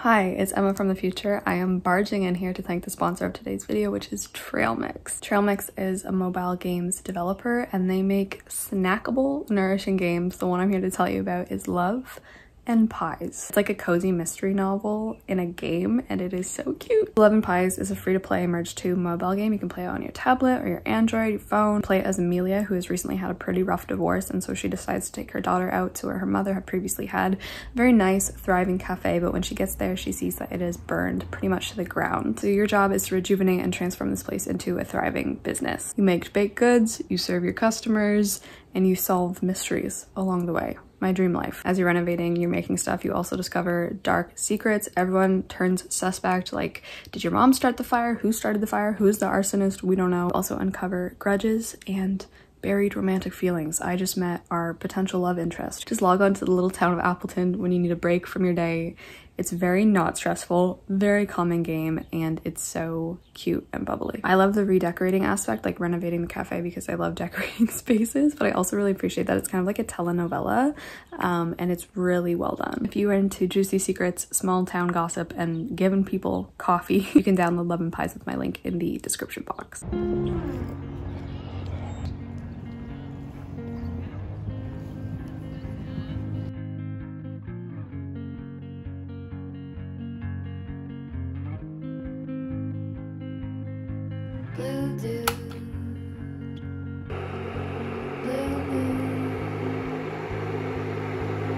Hi, it's Emma from the future. I am barging in here to thank the sponsor of today's video, which is Trailmix. Trailmix is a mobile games developer and they make snackable, nourishing games. The one I'm here to tell you about is Love and Pies. It's like a cozy mystery novel in a game and it is so cute. Love and Pies is a free-to-play Merge 2 mobile game. You can play it on your tablet or your Android, your phone. Play it as Amelia, who has recently had a pretty rough divorce, and so she decides to take her daughter out to where her mother had previously had a very nice, thriving cafe, but when she gets there, she sees that it is burned pretty much to the ground. So your job is to rejuvenate and transform this place into a thriving business. You make baked goods, you serve your customers, and you solve mysteries along the way. My dream life. As you're renovating, you're making stuff, you also discover dark secrets. Everyone turns suspect, like, did your mom start the fire? Who started the fire? Who's the arsonist? We don't know. Also uncover grudges and buried romantic feelings. I just met our potential love interest. Just log on to the little town of Appleton when you need a break from your day. It's very not stressful, very calming game, and it's so cute and bubbly. I love the redecorating aspect, like renovating the cafe, because I love decorating spaces, but I also really appreciate that it's kind of like a telenovela, and it's really well done. If you are into juicy secrets, small town gossip, and giving people coffee, you can download Love and Pies with my link in the description box. Blue dude, blue moon,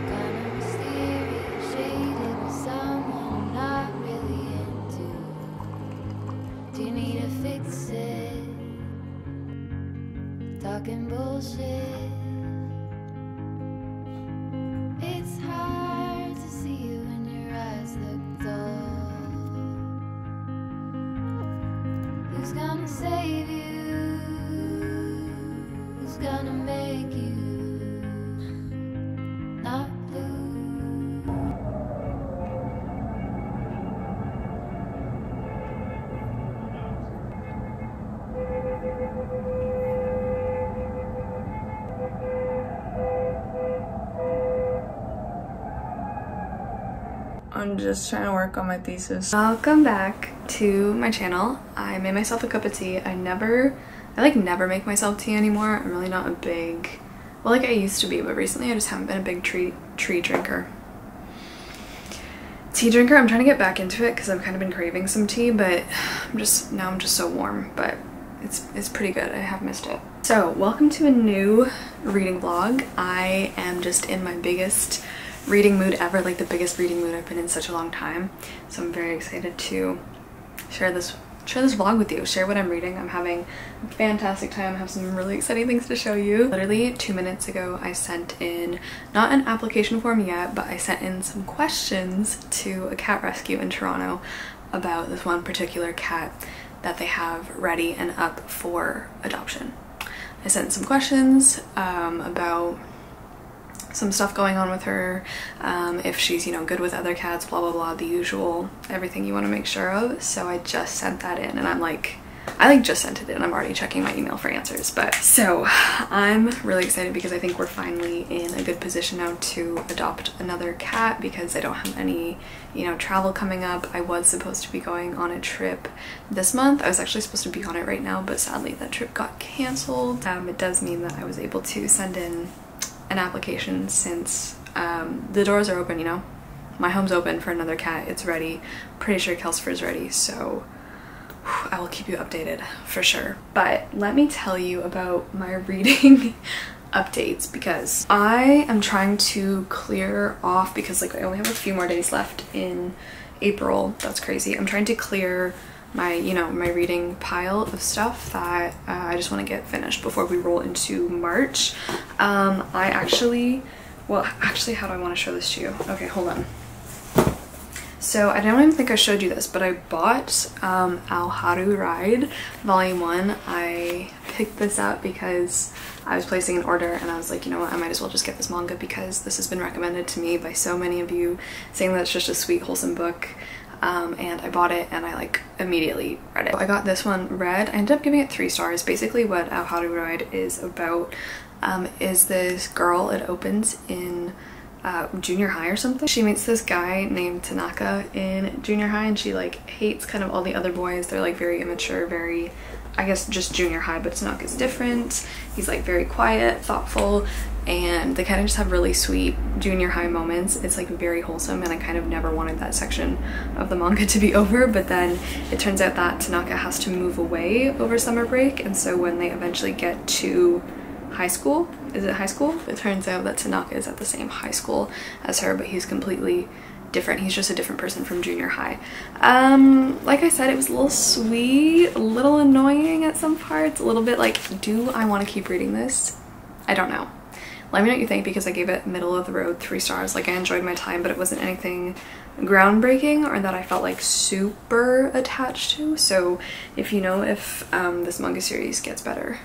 kind of mysterious, shaded with someone I'm not really into. Do you need to fix it? Talking bullshit. It's hard to see you when your eyes look dull. Who's gonna save you? Who's gonna make you not blue? I'm just trying to work on my thesis. Welcome back to my channel. I made myself a cup of tea. I never make myself tea anymore. I'm really not a big, well, like I used to be, but recently I just haven't been a big tea drinker. I'm trying to get back into it because I've kind of been craving some tea, but I'm just so warm, but it's pretty good. I have missed it. So welcome to a new reading vlog. I am just in my biggest reading mood ever, like the biggest reading mood I've been in such a long time. So I'm very excited to share this vlog with you, share what I'm reading. I'm having a fantastic time. I have some really exciting things to show you. Literally 2 minutes ago, I sent in, not an application form yet, but I sent in some questions to a cat rescue in Toronto about this one particular cat that they have ready and up for adoption. I sent some questions about some stuff going on with her, if she's, you know, good with other cats, blah blah blah, the usual, everything you want to make sure of. So I just sent that in, and I just sent it in. I'm already checking my email for answers. But so I'm really excited because I think we're finally in a good position now to adopt another cat, because I don't have any, you know, travel coming up. I was supposed to be going on a trip this month. I was actually supposed to be on it right now, but sadly that trip got canceled. It does mean that I was able to send in an application since the doors are open, you know. My home's open for another cat. It's ready. Pretty sure Kelsford's ready, so I will keep you updated for sure. But let me tell you about my reading updates, because I am trying to clear off, because like I only have a few more days left in April. That's crazy. I'm trying to clear my, you know, my reading pile of stuff that I just want to get finished before we roll into March. Actually, how do I want to show this to you? Okay, hold on. So I don't even think I showed you this, but I bought How to Ride Volume 1. I picked this up because I was placing an order and I was like, you know what, I might as well just get this manga because this has been recommended to me by so many of you, saying that it's just a sweet, wholesome book. And I bought it and I like immediately read it. I got this one read. I ended up giving it 3 stars. Basically what How to Ride is about is this girl. It opens in junior high or something. She meets this guy named Tanaka in junior high, and she like hates kind of all the other boys. They're like very immature, very, I guess just junior high, but Tanaka's different. He's like very quiet, thoughtful, and they kind of just have really sweet junior high moments. It's like very wholesome, and I kind of never wanted that section of the manga to be over, but then it turns out that Tanaka has to move away over summer break, and so when they eventually get to high school, is it high school? It turns out that Tanaka is at the same high school as her, but he's completely different. He's just a different person from junior high. Like I said, it was a little sweet, a little annoying at some parts, a little bit like, do I want to keep reading this? I don't know. Let me know what you think, because I gave it middle of the road 3 stars. Like, I enjoyed my time, but it wasn't anything groundbreaking or that I felt like super attached to. So if you know if this manga series gets better,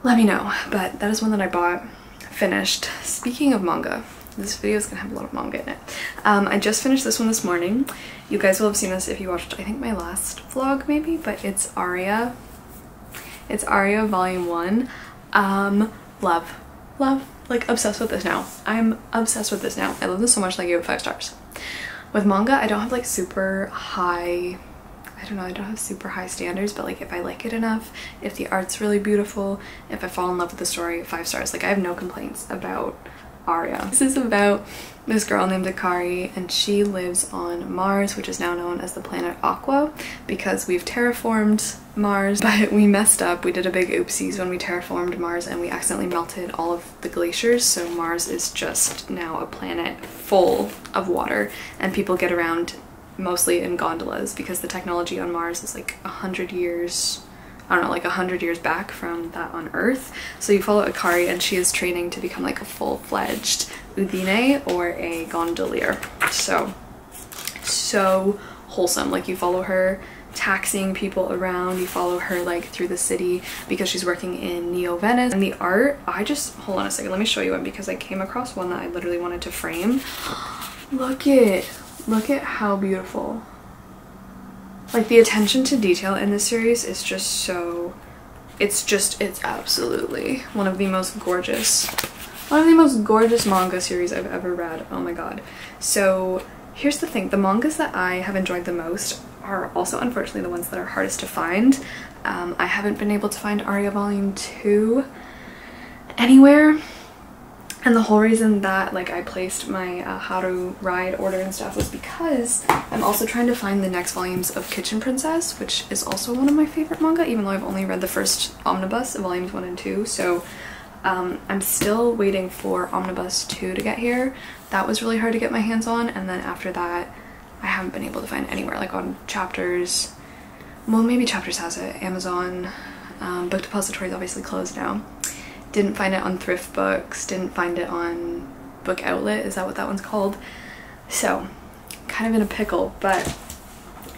let me know. But that is one that I bought, finished. Speaking of manga, this video is gonna have a lot of manga in it. I just finished this one this morning. You guys will have seen this if you watched, I think, my last vlog maybe, but it's Aria. It's Aria Volume 1. Love, like obsessed with this now. I'm obsessed with this now. I love this so much that I gave it 5 stars. With manga, I don't have like super high, I don't know, I don't have super high standards, but like if I like it enough, if the art's really beautiful, if I fall in love with the story, 5 stars. Like, I have no complaints about Aria. This is about this girl named Akari, and she lives on Mars, which is now known as the planet Aqua, because we've terraformed Mars, but we messed up. We did a big oopsies when we terraformed Mars, and we accidentally melted all of the glaciers, so Mars is just now a planet full of water, and people get around mostly in gondolas because the technology on Mars is like 100 years, I don't know, like 100 years back from that on Earth. So you follow Akari, and she is training to become like a full-fledged udine or a gondolier. So wholesome. Like, you follow her taxiing people around, you follow her like through the city because she's working in Neo Venice. And the art, I just, hold on a second, let me show you one, because I came across one that I literally wanted to frame. Look at how beautiful. Like, the attention to detail in this series is just so, it's absolutely one of the most gorgeous manga series I've ever read. Oh my god. So here's the thing, the mangas that I have enjoyed the most are also unfortunately the ones that are hardest to find. I haven't been able to find Aria Volume 2 anywhere. And the whole reason that like I placed my Haru ride order and stuff was because I'm also trying to find the next volumes of Kitchen Princess, which is also one of my favorite manga, even though I've only read the first omnibus, volumes 1 and 2. So I'm still waiting for omnibus 2 to get here. That was really hard to get my hands on, and then after that I haven't been able to find anywhere, like on Chapters. Well, maybe Chapters has it. Amazon, Book Depository is obviously closed now. Didn't find it on Thrift Books, didn't find it on Book Outlet, is that what that one's called? So, kind of in a pickle, but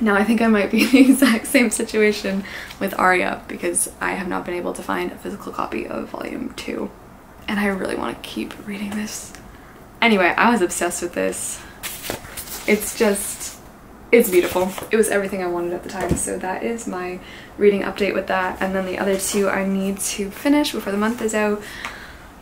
now I think I might be in the exact same situation with Aria, because I have not been able to find a physical copy of Volume 2, and I really want to keep reading this. Anyway, I was obsessed with this. It's beautiful. It was everything I wanted at the time, so that is my reading update with that. And then the other 2 I need to finish before the month is out.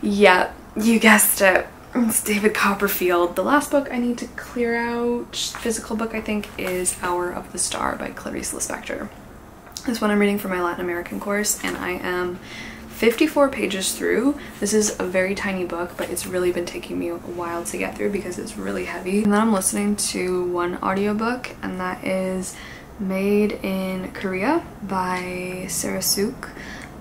Yeah, you guessed it. It's David Copperfield. The last book I need to clear out, physical book, I think, is Hour of the Star by Clarice Lispector. This one I'm reading for my Latin American course, and I am 54 pages through. This is a very tiny book, but it's really been taking me a while to get through because it's really heavy. And then I'm listening to one audiobook, and that is Made in Korea by Sarah Suk.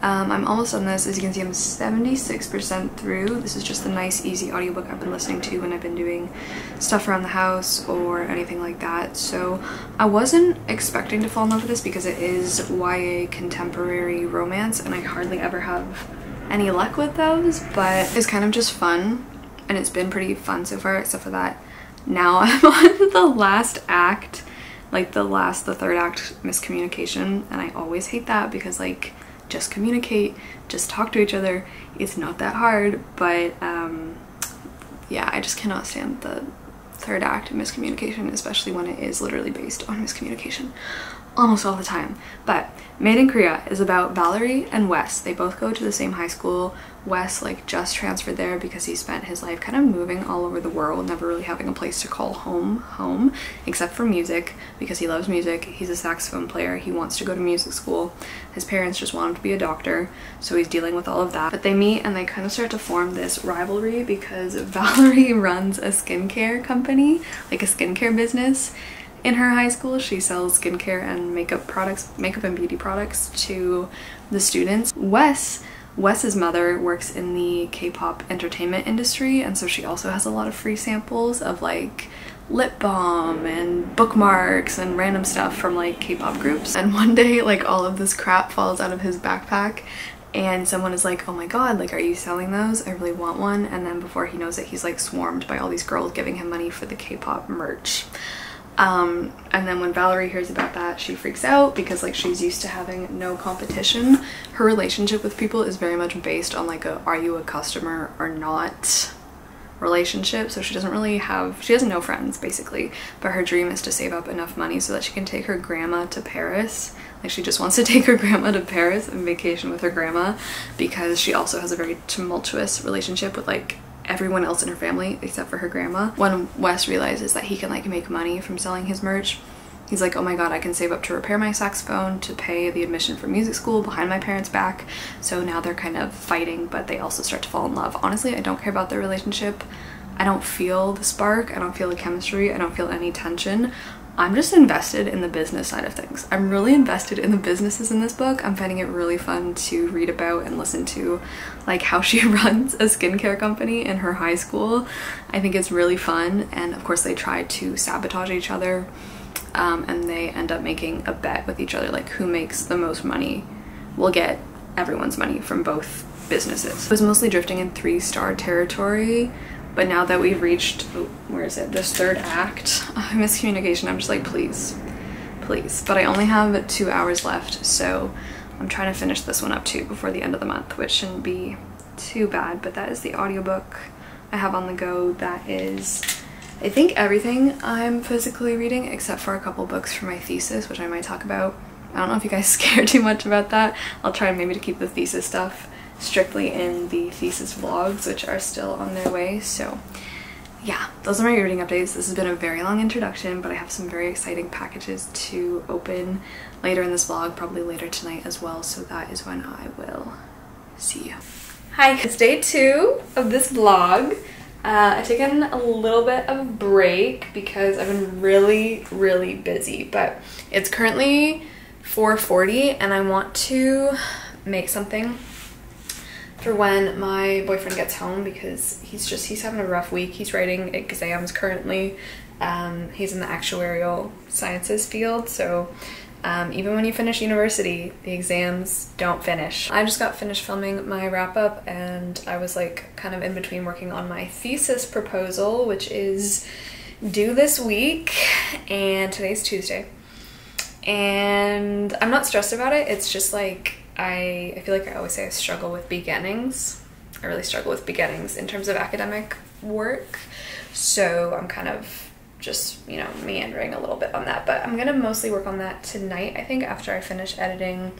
I'm almost on this. As you can see, I'm 76% through. This is just a nice, easy audiobook I've been listening to when I've been doing stuff around the house or anything like that. So I wasn't expecting to fall in love with this because it is YA contemporary romance, and I hardly ever have any luck with those, but it's kind of just fun, and it's been pretty fun so far, except for that now I'm on the last act, like the third act, miscommunication, and I always hate that because, like, just communicate, just talk to each other, it's not that hard. But yeah, I just cannot stand the third act miscommunication, especially when it is literally based on miscommunication. almost all the time. But Made in Korea is about Valerie and Wes. They both go to the same high school. Wes like just transferred there because he spent his life kind of moving all over the world, never really having a place to call home, except for music, because he loves music. He's a saxophone player. He wants to go to music school. His parents just want him to be a doctor, so he's dealing with all of that. But they meet and they kind of start to form this rivalry because Valerie runs a skincare company, like a skincare business. In her high school, she sells skincare and makeup and beauty products to the students. Wes's mother works in the K-pop entertainment industry, and so she also has a lot of free samples of like lip balm and bookmarks and random stuff from like K-pop groups. And one day, like, all of this crap falls out of his backpack and someone is like, oh my god, like, are you selling those? I really want one. And then before he knows it, he's like swarmed by all these girls giving him money for the K-pop merch. And then when Valerie hears about that, she freaks out because like she's used to having no competition. Her relationship with people is very much based on like a are you a customer or not relationship. So she doesn't have no friends basically, but her dream is to save up enough money so that she can take her grandma to Paris. Like, she just wants to take her grandma to Paris and vacation with her grandma, because she also has a very tumultuous relationship with like everyone else in her family except for her grandma. When Wes realizes that he can like make money from selling his merch, he's like, oh my god, I can save up to repair my saxophone, to pay the admission for music school behind my parents' back. So now they're kind of fighting, but they also start to fall in love. Honestly, I don't care about their relationship. I don't feel the spark, I don't feel the chemistry, I don't feel any tension. I'm just invested in the business side of things. I'm really invested in the businesses in this book. I'm finding it really fun to read about and listen to like how she runs a skincare company in her high school. I think it's really fun, and of course they try to sabotage each other, and they end up making a bet with each other, like who makes the most money will get everyone's money from both businesses. It was mostly drifting in 3-star territory. But now that we've reached, where is it, this third act, miscommunication, I'm just like, please. But I only have 2 hours left, so I'm trying to finish this one up too before the end of the month, which shouldn't be too bad. But that is the audiobook I have on the go. That is, I think, everything I'm physically reading except for a couple books for my thesis, which I might talk about. I don't know if you guys care too much about that. I'll try maybe to keep the thesis stuff strictly in the thesis vlogs, which are still on their way. So yeah, those are my reading updates. This has been a very long introduction, but I have some very exciting packages to open later in this vlog, probably later tonight as well, so that is when I will see you. Hi, it's day 2 of this vlog. I've taken a little bit of a break because I've been really busy, but it's currently 4:40 and I want to make something for when my boyfriend gets home, because he's having a rough week. He's writing exams currently. He's in the actuarial sciences field, so even when you finish university, the exams don't finish. I just got finished filming my wrap-up, and I was like kind of in between working on my thesis proposal, which is due this week, and today's Tuesday. And I'm not stressed about it. It's just like I feel like I always say I struggle with beginnings. I really struggle with beginnings in terms of academic work. So I'm kind of just, you know, meandering a little bit on that. But I'm gonna mostly work on that tonight, I think, after I finish editing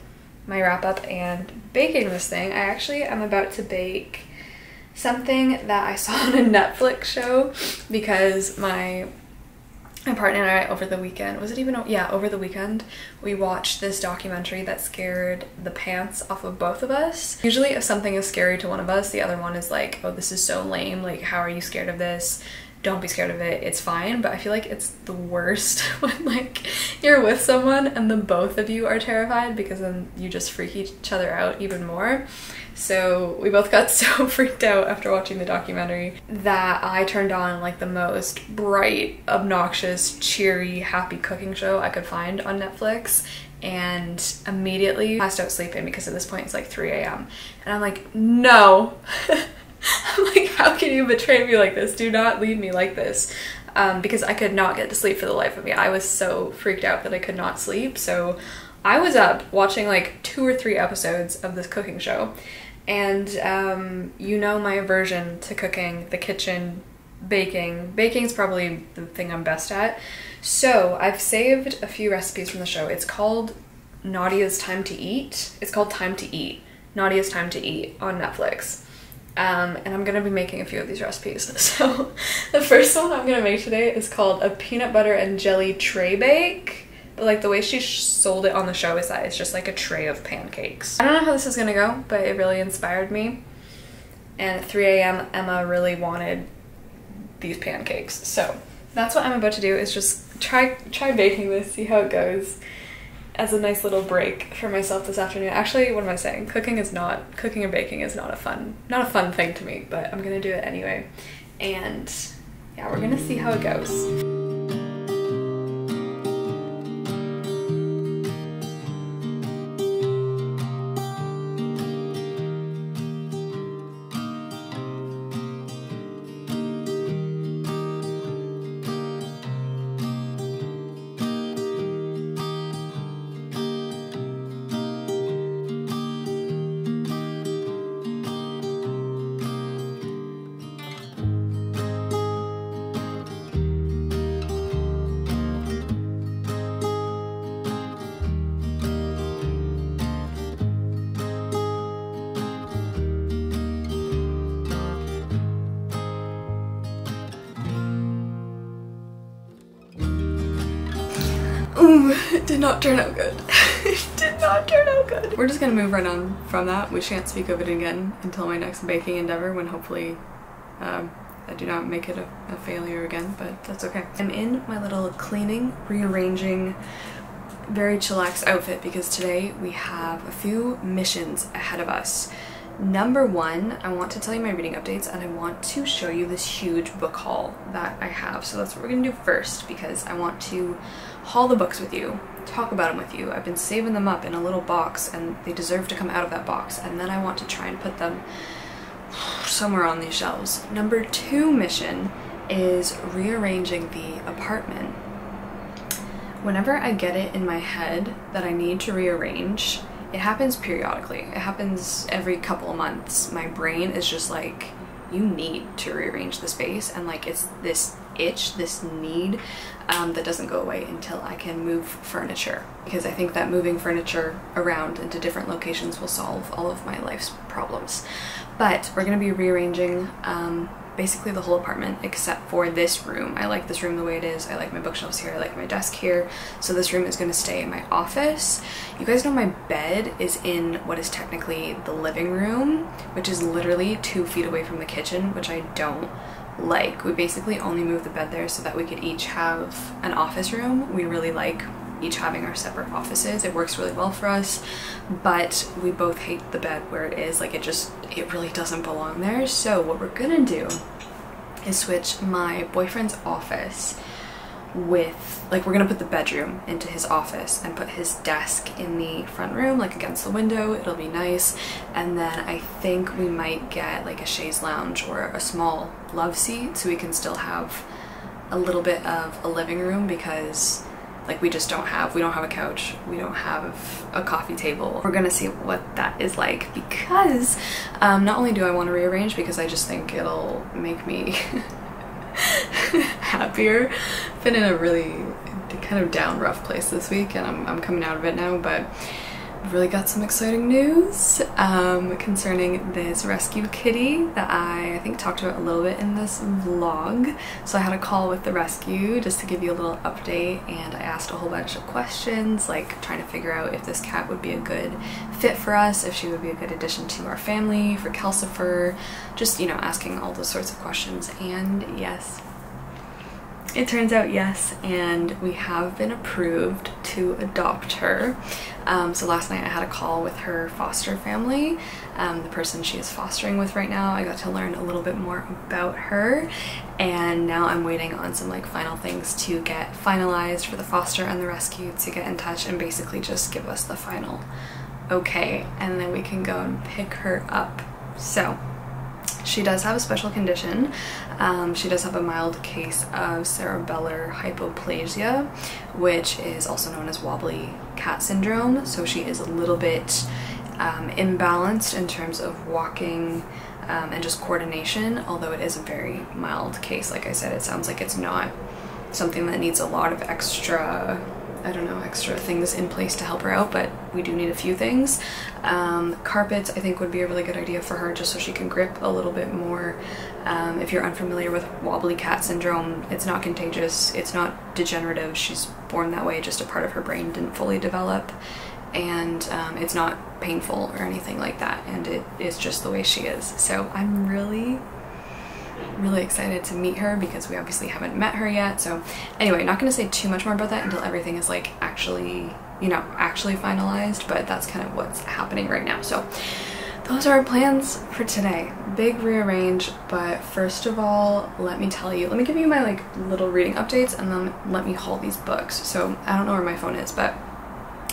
my wrap-up and baking this thing. I actually am about to bake something that I saw on a Netflix show, because my partner and I over the weekend, over the weekend, we watched this documentary that scared the pants off of both of us. Usually if something is scary to one of us, the other one is like, oh, this is so lame, like, how are you scared of this? Don't be scared of it, it's fine. But I feel like it's the worst when like you're with someone and the both of you are terrified, because then you just freak each other out even more. So we both got so freaked out after watching the documentary that I turned on like the most bright, obnoxious, cheery, happy cooking show I could find on Netflix, and immediately passed out sleeping, because at this point it's like 3 a.m. and I'm like, no. I'm like, how can you betray me like this? Do not leave me like this. Because I could not get to sleep for the life of me. I was so freaked out that I could not sleep. So I was up watching like 2 or 3 episodes of this cooking show. And you know my aversion to cooking, the kitchen, baking. Baking is probably the thing I'm best at. So I've saved a few recipes from the show. It's called Nadia's Time to Eat. It's called Time to Eat. Nadia's Time to Eat on Netflix. And I'm gonna be making a few of these recipes. So the first one I'm gonna make today is called a peanut butter and jelly tray bake. But like the way she sold it on the show is that it's just like a tray of pancakes. I don't know how this is gonna go, but it really inspired me. And at 3 a.m. Emma really wanted these pancakes. So that's what I'm about to do, is just try baking this, see how it goes, as a nice little break for myself this afternoon. Actually, what am I saying? Cooking and baking is not a fun thing to me, but I'm gonna do it anyway. And yeah, we're gonna see how it goes. Ooh, it did not turn out good. It did not turn out good. We're just gonna move right on from that. We shan't speak of it again until my next baking endeavor, when hopefully I do not make it a failure again, but that's okay. I'm in my little cleaning, rearranging, very chillax outfit because today we have a few missions ahead of us. Number one, I want to tell you my reading updates, and I want to show you this huge book haul that I have. So that's what we're gonna do first, because I want to haul the books with you, talk about them with you. I've been saving them up in a little box, and they deserve to come out of that box, and then I want to try and put them somewhere on these shelves. Number two mission is rearranging the apartment. Whenever I get it in my head that I need to rearrange, it happens periodically. It happens every couple of months. My brain is just like, you need to rearrange the space, and like it's this itch, this need that doesn't go away until I can move furniture, because I think that moving furniture around into different locations will solve all of my life's problems. But we're gonna be rearranging basically the whole apartment except for this room. I like this room the way it is. I like my bookshelves here. I like my desk here. So this room is going to stay in my office. You guys know my bed is in what is technically the living room, which is literally 2 feet away from the kitchen, which I don't like. We basically only moved the bed there so that we could each have an office room. We really like each having our separate offices. It works really well for us, but we both hate the bed where it is. Like it really doesn't belong there. So what we're gonna do is switch my boyfriend's office with, like, we're gonna put the bedroom into his office and put his desk in the front room, like against the window. It'll be nice. And then I think we might get like a chaise lounge or a small love seat so we can still have a little bit of a living room, because like we don't have a couch, we don't have a coffee table. We're gonna see what that is like, because not only do I want to rearrange because I just think it'll make me happier. I've been in a really kind of down, rough place this week, and I'm coming out of it now, but I've really got some exciting news concerning this rescued kitty that I think talked about a little bit in this vlog. So I had a call with the rescue just to give you a little update, and I asked a whole bunch of questions, like trying to figure out if this cat would be a good fit for us, if she would be a good addition to our family, for Calcifer, just, you know, asking all those sorts of questions. And yes, it turns out yes, and we have been approved to adopt her. So last night I had a call with her foster family, the person she is fostering with right now. I got to learn a little bit more about her, and now I'm waiting on some like final things to get finalized for the foster and the rescue to get in touch and basically just give us the final okay, and then we can go and pick her up. So she does have a special condition. She does have a mild case of cerebellar hypoplasia, which is also known as wobbly cat syndrome. So she is a little bit imbalanced in terms of walking and just coordination, although it is a very mild case. Like I said, it sounds like it's not something that needs a lot of extra, I don't know, extra things in place to help her out, but we do need a few things. Carpets I think would be a really good idea for her, just so she can grip a little bit more. If you're unfamiliar with wobbly cat syndrome, it's not contagious, it's not degenerative, she's born that way, just a part of her brain didn't fully develop, and it's not painful or anything like that, and it is just the way she is. So I'm really excited to meet her because we obviously haven't met her yet. So anyway, not going to say too much more about that until everything is like actually, you know, actually finalized, but that's kind of what's happening right now. So those are our plans for today. Big rearrange, but first of all, let me give you my like little reading updates, and then let me haul these books. So I don't know where my phone is, but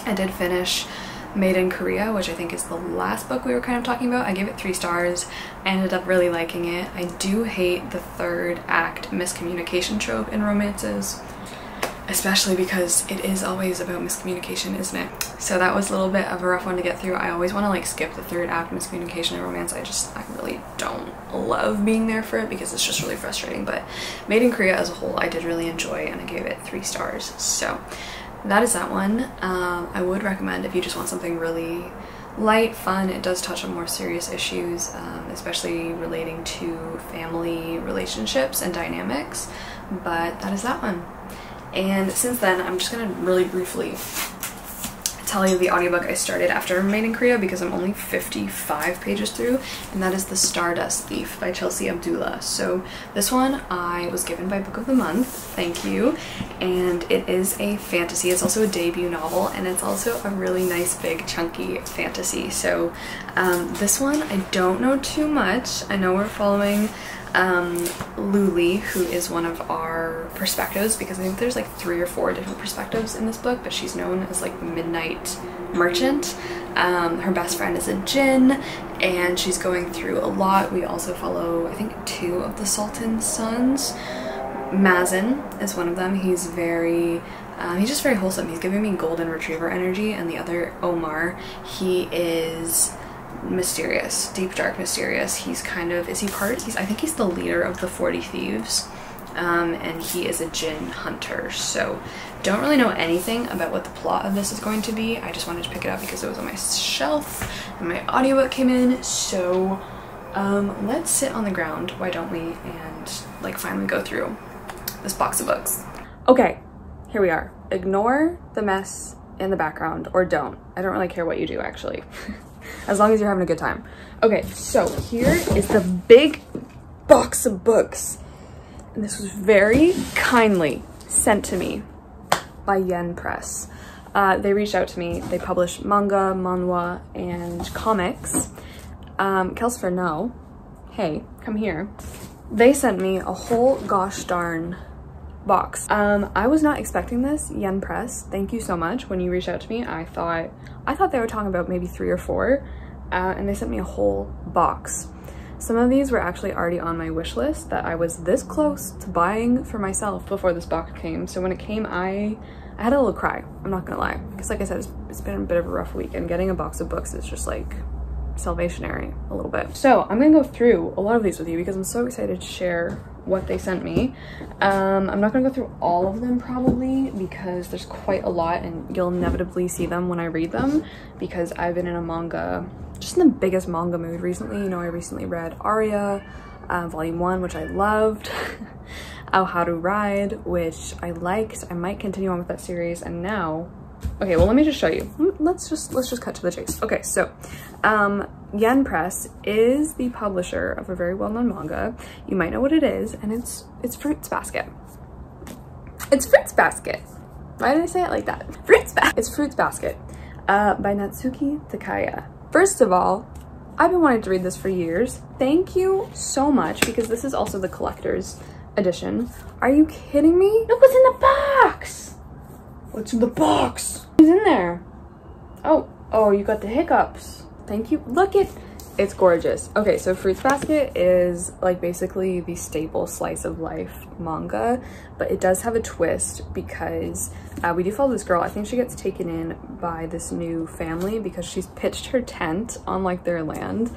I did finish Made in Korea, which I think is the last book we were kind of talking about. I gave it 3 stars. I ended up really liking it. I do hate the third act miscommunication trope in romances, especially because it is always about miscommunication, isn't it? So that was a little bit of a rough one to get through. I always want to like skip the third act miscommunication in romance. I really don't love being there for it because it's just really frustrating. But Made in Korea as a whole I did really enjoy, and I gave it 3 stars. So that is that one. I would recommend if you just want something really light, fun. It does touch on more serious issues, especially relating to family relationships and dynamics, but that is that one. And since then, I'm just gonna really briefly tell you the audiobook I started after Made in Korea, because I'm only 55 pages through, and that is The Stardust Thief by Chelsea Abdullah. So this one I was given by Book of the Month, thank you, and it is a fantasy. It's also a debut novel, and it's also a really nice big chunky fantasy. So this one I don't know too much. I know we're following Luli, who is one of our perspectives, because I think there's like 3 or 4 different perspectives in this book, but she's known as like the Midnight Merchant. Her best friend is a djinn, and she's going through a lot. We also follow, I think, 2 of the Sultan's sons. Mazen is one of them. He's just very wholesome. He's giving me golden retriever energy, and the other, Omar, he is mysterious, deep, dark, mysterious. He's kind of, I think he's the leader of the 40 Thieves, and he is a djinn hunter. So don't really know anything about what the plot of this is going to be. I just wanted to pick it up because it was on my shelf and my audiobook came in. So let's sit on the ground, why don't we, and like finally go through this box of books. Okay, here we are. Ignore the mess in the background, or don't. I don't really care what you do, actually. As long as you're having a good time. Okay, so here is the big box of books. And this was very kindly sent to me by Yen Press. They reached out to me. They publish manga, manhwa, and comics. Kelsfer, no. Hey, come here. They sent me a whole gosh darn box. I was not expecting this. Yen Press, thank you so much. When you reached out to me, I thought they were talking about maybe 3 or 4, and they sent me a whole box. Some of these were actually already on my wish list that I was this close to buying for myself before this box came. So when it came, I had a little cry, I'm not gonna lie, because like I said, it's been a bit of a rough week, and getting a box of books is just like salvationary a little bit. So I'm gonna go through a lot of these with you because I'm so excited to share what they sent me. I'm not gonna go through all of them probably because there's quite a lot, and you'll inevitably see them when I read them, because I've been in a manga, just in the biggest manga mood recently. You know, I recently read Aria, volume 1, which I loved. Aoharu Ride, which I liked. I might continue on with that series, and now, okay, well, let me just show you. Let's just cut to the chase. Okay, so Yen Press is the publisher of a very well-known manga. You might know what it is, and it's Fruits Basket. It's Fruits Basket. Why did I say it like that? It's Fruits Basket by Natsuki Takaya. First of all, I've been wanting to read this for years. Thank you so much, because this is also the collector's edition. Are you kidding me? Look what's in the box! What's in the box? Who's in there? Oh, you got the hiccups. Thank you. Look at, it's gorgeous. Okay, so Fruits Basket is like basically the staple slice of life manga, but it does have a twist because we do follow this girl. I think she gets taken in by this new family because she's pitched her tent on like their land.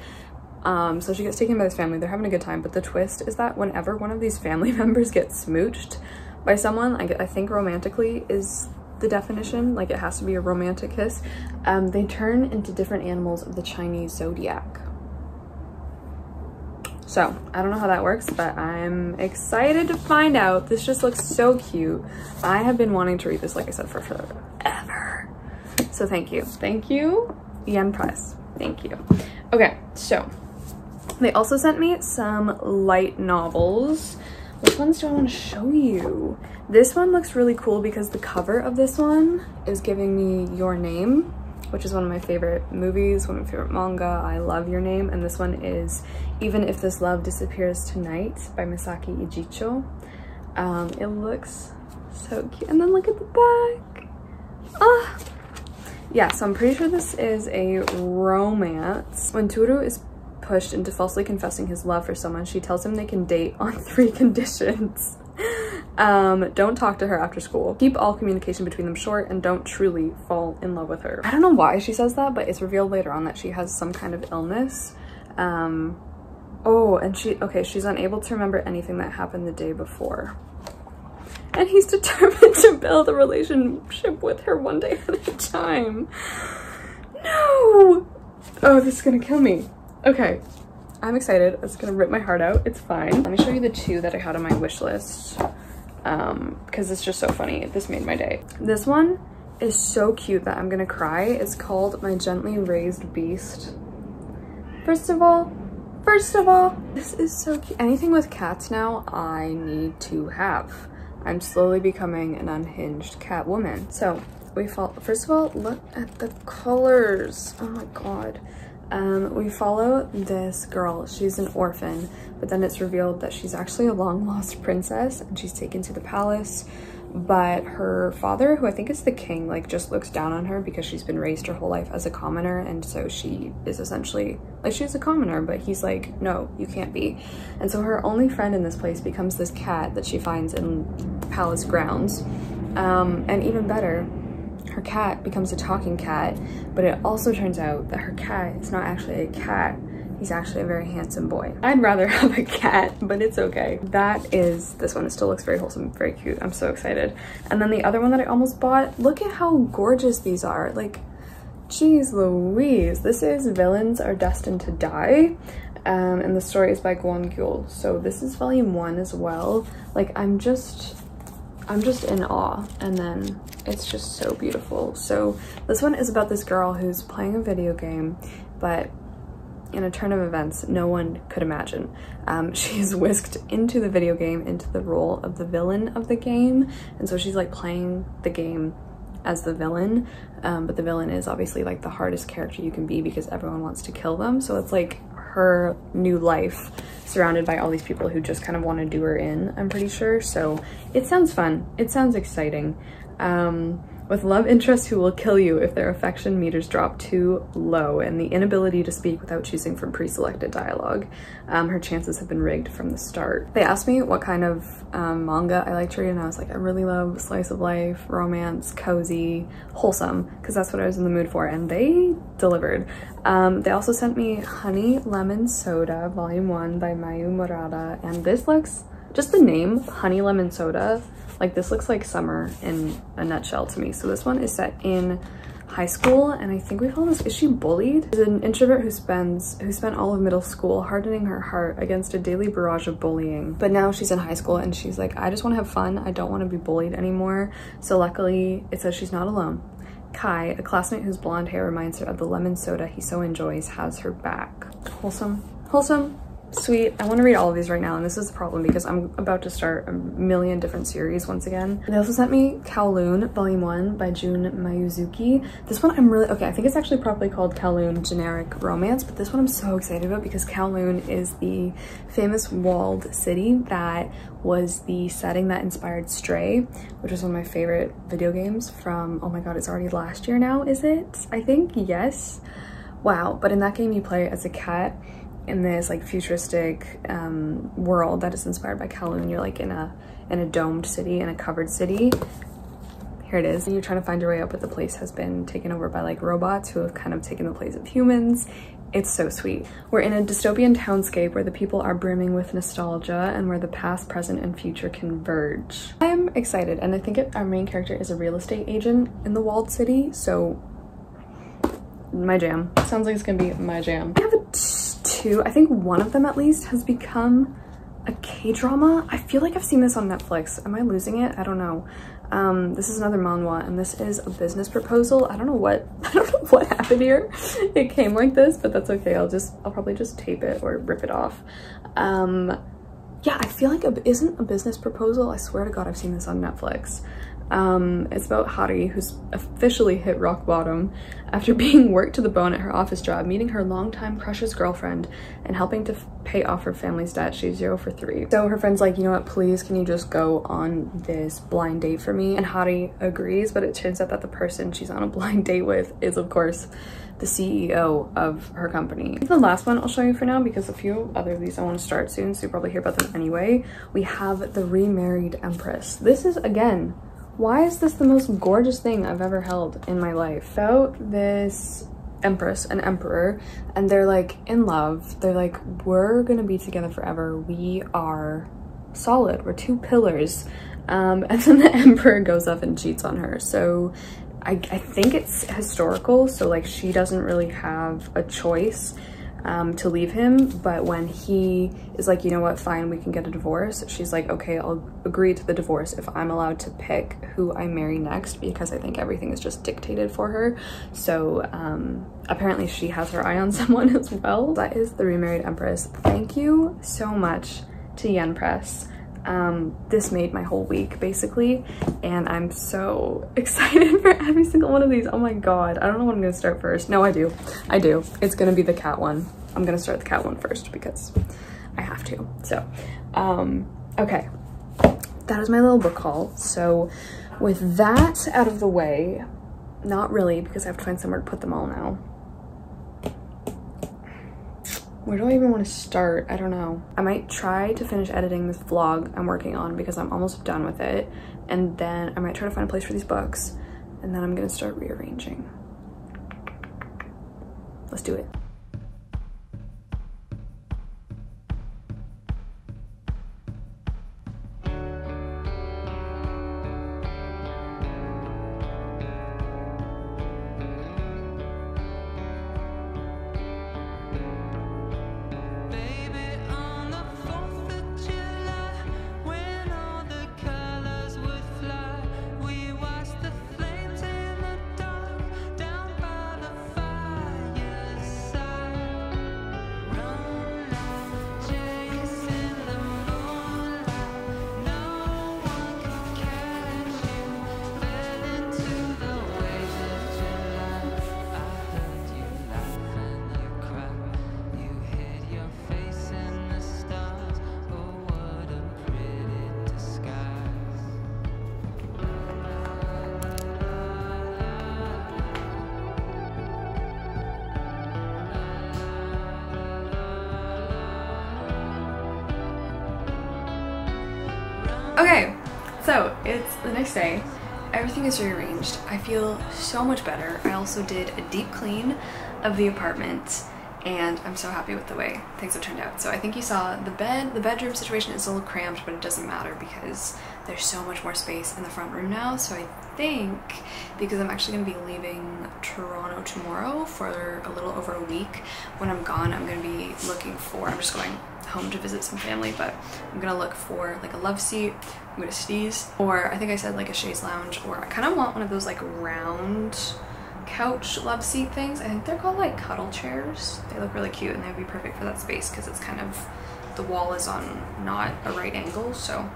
So she gets taken by this family. They're having a good time, but the twist is that whenever one of these family members gets smooched by someone. I think romantically is the definition, like it has to be a romantic kiss. They turn into different animals of the Chinese zodiac. So I don't know how that works, but I'm excited to find out. This just looks so cute. I have been wanting to read this, like I said, for forever. So thank you, Yen Press, thank you. Okay, so they also sent me some light novels. Which ones do I want to show you? This one looks really cool because the cover of this one is giving me Your Name, which is one of my favorite movies, one of my favorite manga. I love Your Name. And this one is Even If This Love Disappears Tonight by Misaki Ijicho. It looks so cute. And then look at the back. Ah. Yeah, so I'm pretty sure this is a romance. When Toru is pushed into falsely confessing his love for someone, she tells him they can date on 3 conditions. Don't talk to her after school, keep all communication between them short, and don't truly fall in love with her. I don't know why she says that, but it's revealed later on that she has some kind of illness. Oh, and she's unable to remember anything that happened the day before. And he's determined to build a relationship with her one day at a time. No! Oh, this is gonna kill me. Okay, I'm excited. It's gonna rip my heart out. It's fine. Let me show you the 2 that I had on my wish list, because it's just so funny. This made my day. This one is so cute that I'm gonna cry. It's called My Gently Raised Beast. First of all, this is so cute. Anything with cats now, I need to have. I'm slowly becoming an unhinged cat woman. So first of all, look at the colors. Oh my god. We follow this girl. She's an orphan, but then it's revealed that she's actually a long-lost princess and she's taken to the palace. But her father, who I think is the king, like just looks down on her because she's been raised her whole life as a commoner, and so she is essentially like, she's a commoner, but he's like, no, you can't be. And so her only friend in this place becomes this cat that she finds in palace grounds. And even better, her cat becomes a talking cat, but it also turns out that her cat is not actually a cat. He's actually a very handsome boy. I'd rather have a cat, but it's okay. That is this one. It still looks very wholesome, very cute. I'm so excited. And then the other one that I almost bought, look at how gorgeous these are. Like, geez Louise. This is Villains Are Destined to Die. And the story is by Gwon Gyul. So this is volume 1 as well. Like, I'm just in awe. And then it's just so beautiful. So this one is about this girl who's playing a video game, but in a turn of events no one could imagine, she's whisked into the video game, into the role of the villain of the game. And so she's like playing the game as the villain, but the villain is obviously like the hardest character you can be because everyone wants to kill them. So it's like her new life surrounded by all these people who just kind of want to do her in, I'm pretty sure. So it sounds fun. It sounds exciting. With love interests who will kill you if their affection meters drop too low, and the inability to speak without choosing from pre-selected dialogue. Her chances have been rigged from the start. They asked me what kind of manga I like to read, and I was like, I really love slice of life, romance, cozy, wholesome, because that's what I was in the mood for, and they delivered. They also sent me Honey Lemon Soda Volume 1 by Mayu Murata, and this looks, just the name, Honey Lemon Soda, like this looks like summer in a nutshell to me. So this one is set in high school, and I think we call this, is she bullied? She's an introvert who spent all of middle school hardening her heart against a daily barrage of bullying. But now she's in high school and she's like, I just want to have fun. I don't want to be bullied anymore. So luckily it says she's not alone. Kai, a classmate whose blonde hair reminds her of the lemon soda he so enjoys, has her back. Wholesome, wholesome. Sweet. I want to read all of these right now, and this is the problem because I'm about to start a million different series once again. They also sent me Kowloon Volume 1 by Jun Mayuzuki. This one I'm really, okay, I think it's actually properly called Kowloon Generic Romance, but this one I'm so excited about because Kowloon is the famous walled city that was the setting that inspired Stray, which was one of my favorite video games from, oh my god, it's already last year now, is it? I think, yes. Wow, but in that game you play as a cat in this like futuristic world that is inspired by Kowloon. You're like in a domed city, in a covered city. here it is. You're trying to find your way up, but the place has been taken over by like robots who have kind of taken the place of humans. It's so sweet. We're in a dystopian townscape where the people are brimming with nostalgia and where the past, present, and future converge. I'm excited, and I think our main character is a real estate agent in the walled city, so my jam. Sounds like it's gonna be my jam. I have two, I think one of them at least has become a K-drama. I feel like I've seen this on Netflix. Am I losing it? I don't know. This is another manhwa, and this is a business proposal. I don't know what happened here. It came like this, but that's okay. I'll probably just tape it or rip it off. Yeah, I feel like isn't a business proposal. I swear to God, I've seen this on Netflix. It's about Hari, who's officially hit rock bottom after being worked to the bone at her office job, meeting her longtime crush's girlfriend, and helping to pay off her family's debt. She's 0 for 3. So her friend's like, you know what, please, can you just go on this blind date for me? And Hari agrees, but it turns out that the person she's on a blind date with is, of course, the CEO of her company. The last one I'll show you for now, because a few other of these I want to start soon, so you'll probably hear about them anyway. We have The Remarried Empress. This is, again, why is this the most gorgeous thing I've ever held in my life? About this empress and emperor, and they're like in love. They're like, we're gonna be together forever. We are solid. We're two pillars. And then the emperor goes up and cheats on her. So I think it's historical. So like she doesn't really have a choice to leave him, but when he is like, you know what, fine, we can get a divorce, she's like, okay, I'll agree to the divorce if I'm allowed to pick who I marry next, because I think everything is just dictated for her. So apparently she has her eye on someone as well. That is The Remarried Empress. Thank you so much to Yen Press. This made my whole week basically, and I'm so excited for every single one of these. Oh my God, I don't know what I'm gonna start first. No, I do. It's gonna be the cat one. I'm gonna start the cat one first because I have to. So okay, that is my little book haul. So with that out of the way, not really, because I have to find somewhere to put them all now. Where do I even want to start? I don't know. I might try to finish editing this vlog I'm working on because I'm almost done with it. And then I might try to find a place for these books. And then I'm gonna start rearranging. Let's do it. Okay, so it's the next day. Everything is rearranged. I feel so much better. I also did a deep clean of the apartment, and I'm so happy with the way things have turned out. So I think you saw the bedroom situation is a little cramped, but it doesn't matter because there's so much more space in the front room now. So I think, because I'm actually going to be leaving Toronto tomorrow for a little over a week, when I'm gone I'm going to be looking for, I'm just going home to visit some family, but I'm gonna look for like a love seat. I'm gonna sneeze, or I think I said like a chaise lounge, or I kind of want one of those like round couch love seat things. I think they're called like cuddle chairs. They look really cute and they would be perfect for that space because it's kind of, the wall is on not a right angle. So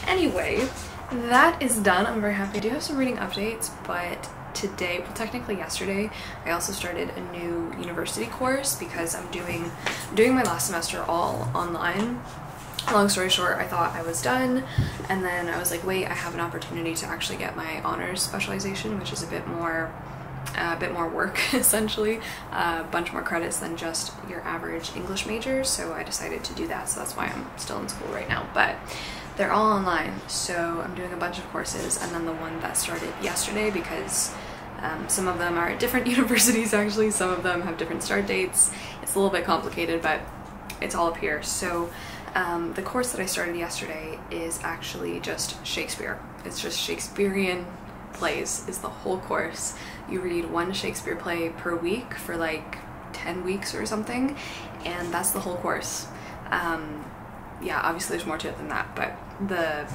anyway, that is done. I'm very happy. I do have some reading updates, but today, well technically yesterday, I also started a new university course because I'm doing my last semester all online. Long story short, I thought I was done, and then I was like, wait, I have an opportunity to actually get my honors specialization, which is a bit more work essentially, a bunch more credits than just your average English major. So I decided to do that. So that's why I'm still in school right now. But they're all online, so I'm doing a bunch of courses, and then the one that started yesterday, because some of them are at different universities actually, some of them have different start dates. It's a little bit complicated, but it's all up here. So the course that I started yesterday is actually just Shakespeare. It's just Shakespearean plays is the whole course. You read one Shakespeare play per week for like 10 weeks or something, and that's the whole course. Yeah, obviously there's more to it than that, but the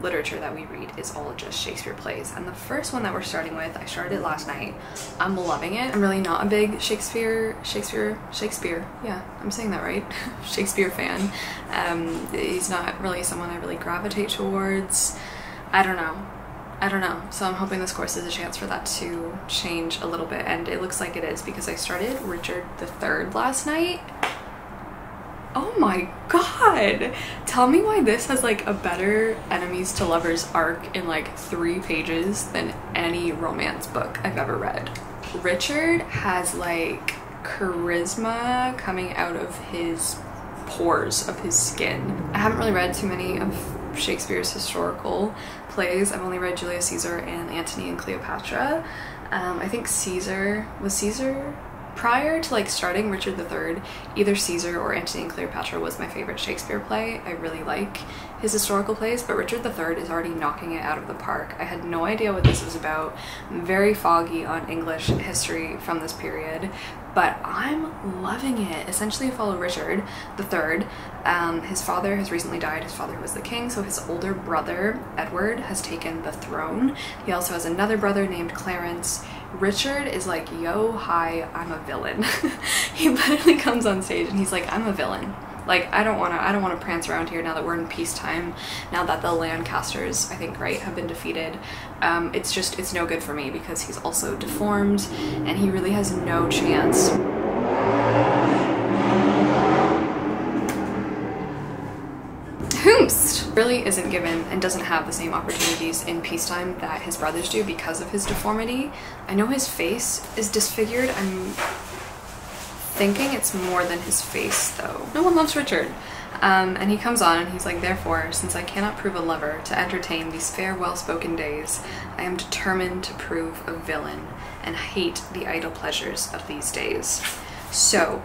literature that we read is all just Shakespeare plays. And the first one that we're starting with, I started it last night. I'm loving it. I'm really not a big Shakespeare, yeah, I'm saying that right, Shakespeare fan. He's not really someone I really gravitate towards. I don't know. So I'm hoping this course is a chance for that to change a little bit, and it looks like it is, because I started Richard III last night. Oh my god! Tell me why this has like a better enemies to lovers arc in like 3 pages than any romance book I've ever read. Richard has like charisma coming out of his pores of his skin. I haven't really read too many of Shakespeare's historical plays. I've only read Julius Caesar and Antony and Cleopatra. I think Caesar prior to like starting Richard III, either Caesar or Antony and Cleopatra was my favorite Shakespeare play. I really like his historical plays, but Richard III is already knocking it out of the park. I had no idea what this was about. I'm very foggy on English history from this period, but I'm loving it. Essentially, I follow Richard III. His father has recently died. His father was the king, so his older brother, Edward, has taken the throne. He also has another brother named Clarence. Richard is like, yo, hi, I'm a villain. He literally comes on stage and he's like, I'm a villain. Like, I don't wanna prance around here now that we're in peacetime, now that the Lancasters, I think, right, have been defeated. It's no good for me, because he's also deformed and he really has no chance. Hoomst really isn't given and doesn't have the same opportunities in peacetime that his brothers do because of his deformity. I know his face is disfigured. I'm thinking it's more than his face though. No one loves Richard. And he comes on and he's like, therefore, since I cannot prove a lover to entertain these fair well-spoken days, I am determined to prove a villain and hate the idle pleasures of these days. So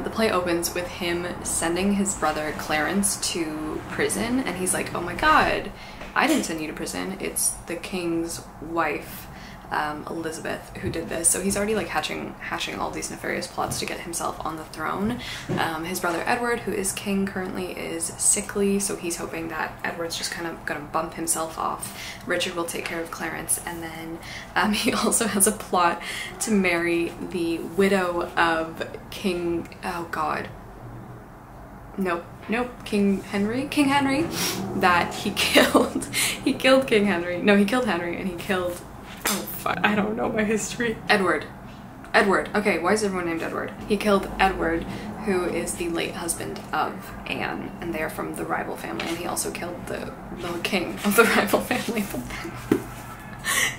the play opens with him sending his brother Clarence to prison, and he's like, oh my god, I didn't send you to prison, it's the king's wife, Elizabeth, who did this. So he's already like hashing all these nefarious plots to get himself on the throne. His brother Edward, who is king currently, is sickly, so he's hoping that Edward's just kind of gonna bump himself off. Richard will take care of Clarence, and then he also has a plot to marry the widow of King, oh god, nope, King Henry, that he killed. He killed King Henry. No, he killed Henry, and he killed, oh fuck, I don't know my history. Edward. Okay, why is everyone named Edward? He killed Edward, who is the late husband of Anne, and they are from the rival family, and he also killed the king of the rival family.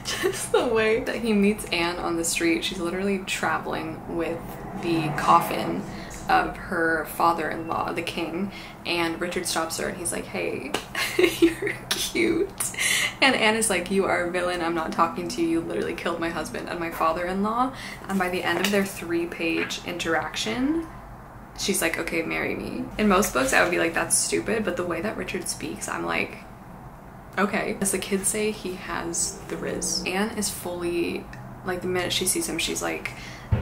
Just the way that he meets Anne on the street, she's literally traveling with the coffin of her father-in-law, the king, and Richard stops her and he's like, hey, you're cute. And Anne is like, you are a villain, I'm not talking to you, you literally killed my husband and my father-in-law. And by the end of their 3-page interaction, she's like, okay, marry me. In most books I would be like, that's stupid, but the way that Richard speaks, I'm like, okay. As the kids say, he has the riz. Anne is fully, like, the minute she sees him, she's like,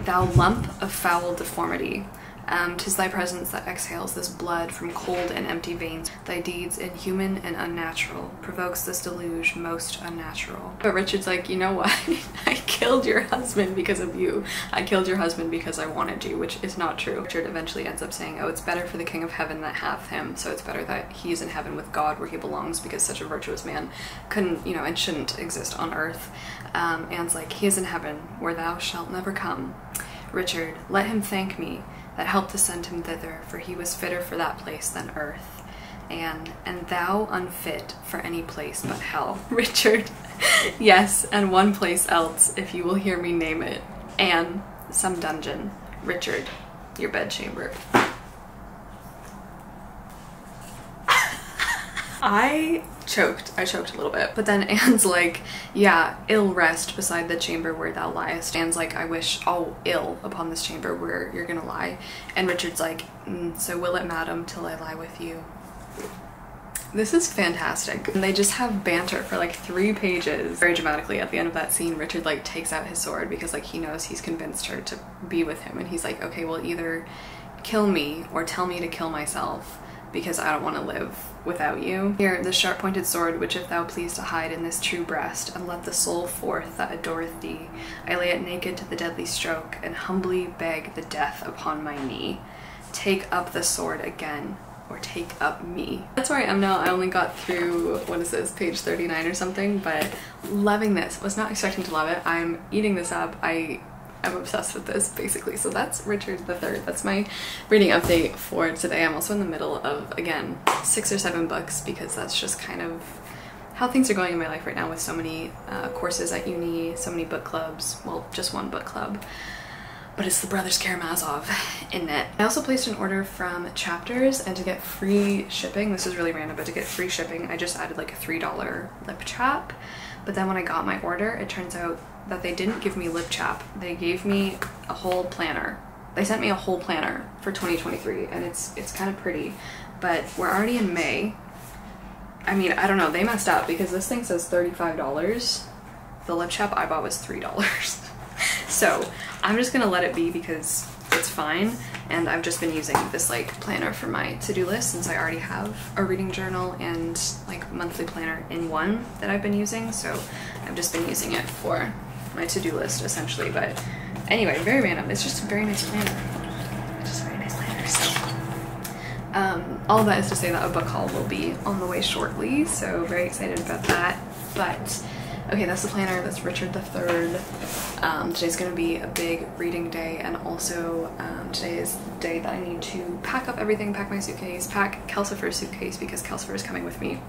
thou lump of foul deformity. 'Tis thy presence that exhales this blood from cold and empty veins. Thy deeds, inhuman and unnatural, provokes this deluge most unnatural. But Richard's like, you know what? I killed your husband because of you. I killed your husband because I wanted you, which is not true. Richard eventually ends up saying, oh, it's better for the king of heaven that hath him, so it's better that he's in heaven with God where he belongs, because such a virtuous man couldn't, you know, and shouldn't exist on earth. Anne's like, he is in heaven where thou shalt never come. Richard, let him thank me that helped to send him thither, for he was fitter for that place than earth. And thou unfit for any place but hell. Richard, yes, and one place else, if you will hear me name it. Anne, some dungeon. Richard, your bedchamber. I choked a little bit, but then Anne's like, yeah, ill rest beside the chamber where thou liest. Anne's like, I wish all ill upon this chamber where you're gonna lie. And Richard's like, so will it, madam, till I lie with you. This is fantastic. And they just have banter for like 3 pages. Very dramatically at the end of that scene, Richard like takes out his sword because like he knows he's convinced her to be with him, and he's like, okay, well, either kill me or tell me to kill myself, because I don't want to live without you. Here, the sharp-pointed sword, which if thou please to hide in this true breast, and let the soul forth that adoreth thee, I lay it naked to the deadly stroke, and humbly beg the death upon my knee. Take up the sword again, or take up me. That's where I am now. I only got through, what is this, page 39 or something, but loving this. Was not expecting to love it. I'm eating this up. I'm obsessed with this, basically. So that's Richard III. That's my reading update for today. I'm also in the middle of, again, 6 or 7 books, because that's just kind of how things are going in my life right now, with so many courses at uni, so many book clubs. Well, just one book club, but it's the Brothers Karamazov in it. I also placed an order from Chapters, and to get free shipping, this is really random, but to get free shipping, I just added like a $3 lip chap. But then when I got my order, it turns out that they didn't give me lip chap. They gave me a whole planner. They sent me a whole planner for 2023, and it's kind of pretty, but we're already in May. I mean, I don't know, they messed up, because this thing says $35. The lip chap I bought was $3. So I'm just gonna let it be, because it's fine, and I've just been using this like planner for my to-do list, since I already have a reading journal and like monthly planner in one that I've been using, so I've just been using it for my to-do list essentially. But anyway, very random. It's just a very nice planner. Just a very nice planner. So all of that is to say that a book haul will be on the way shortly, so very excited about that. But okay, that's the planner. That's Richard III. Today's gonna be a big reading day, and also today is the day that I need to pack up everything, pack my suitcase, pack Calcifer's suitcase, because Calcifer is coming with me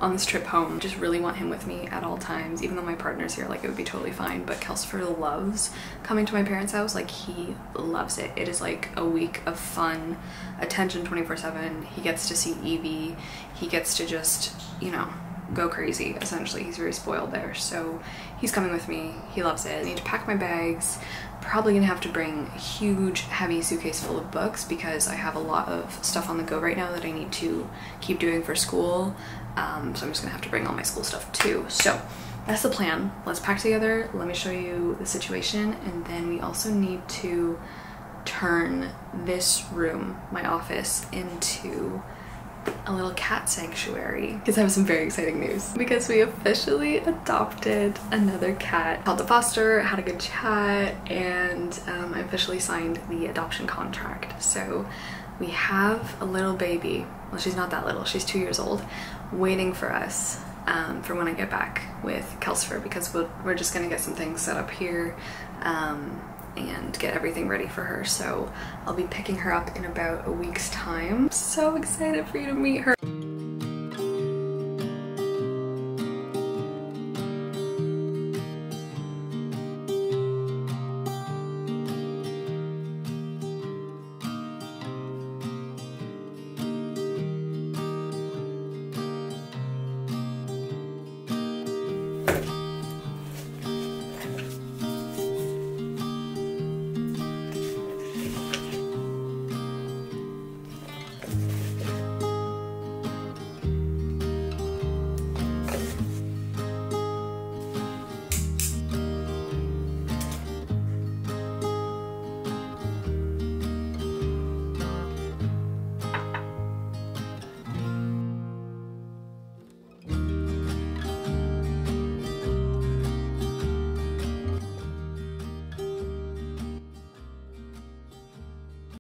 on this trip home. Just really want him with me at all times, even though my partner's here, like it would be totally fine, but Calcifer loves coming to my parents' house. Like he loves it. It is like a week of fun, attention 24/7. He gets to see Evie. He gets to just, you know, go crazy essentially. He's very spoiled there, so he's coming with me. He loves it. I need to pack my bags. Probably gonna have to bring a huge heavy suitcase full of books, because I have a lot of stuff on the go right now that I need to keep doing for school, so I'm just gonna have to bring all my school stuff too. So that's the plan. Let's pack together. Let me show you the situation, and then we also need to turn this room, my office, into a little cat sanctuary, because I have some very exciting news, because we officially adopted another cat. Called the foster, had a good chat, and I officially signed the adoption contract. So we have a little baby. Well, she's not that little, she's 2 years old, waiting for us for when I get back with Calcifer, because we're just gonna get some things set up here and get everything ready for her. So I'll be picking her up in about a week's time. So excited for you to meet her.